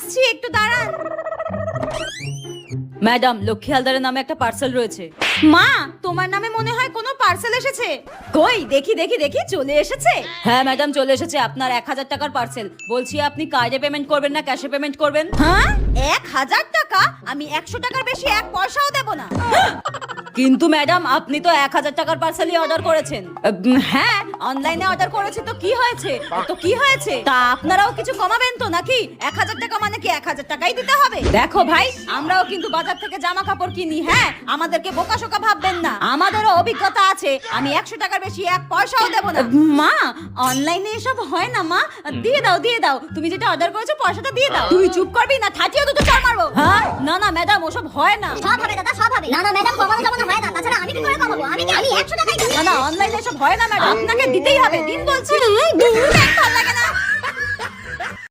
আসছি, একটু দাঁড়ান। ম্যাডাম, লক্ষ্মী হালদারের নামে একটা পার্সেল রয়েছে। মা, তোমার নামে মনে হয় কোনো পার্সেল এসেছে। কই দেখি দেখি দেখি, চলে এসেছে। হ্যাঁ ম্যাডাম, চলে এসেছে আপনার 1000 টাকার পার্সেল। বলছি আপনি কার্ডে পেমেন্ট করবেন না ক্যাশে পেমেন্ট করবেন? হ্যাঁ, 1000 টাকা? আমি 100 টাকার বেশি এক পয়সাও দেব না। কিন্তু ম্যাডাম, আপনি তো 1000 টাকার পার্সেলই অর্ডার করেছেন। হ্যাঁ, অনলাইনে অর্ডার করেছি তো কি হয়েছে? তা আপনারাও কিছু কমাবেন তো নাকি? 1000 টাকা মানে কি 1000 টাকাই দিতে হবে? দেখো ভাই, আমরাও কিন্তু বাজার থেকে জামা কাপড় কিনি। হ্যাঁ, আমাদেরকে বোকাশোকা ভাববেন না, আমাদেরও অভিজ্ঞতা আছে। আমি 100 টাকার বেশি এক পয়সাও দেব না। মা, অনলাইনে এসব হয় না মা। দিয়ে দাও দিয়ে দাও, তুমি যেটা অর্ডার করেছো পয়সাটা দিয়ে দাও। তুই চুপ করবি না, ঠাটিয়ে দুটো চড় মারবো। হ্যাঁ, না না ম্যাডাম, ওসব হয় না। সব হবে দাদা, সব হবে। না না ম্যাডাম, কমানো যাবে না, হয় না। তাছাড়া আমি কি করে কমাবো? আমি 100 টাকাই দিই। না না, অনলাইনে এসব হয় না ম্যাডাম, আপনাকে দিতেই হবে। দিন বলছি। ভালো লাগে না।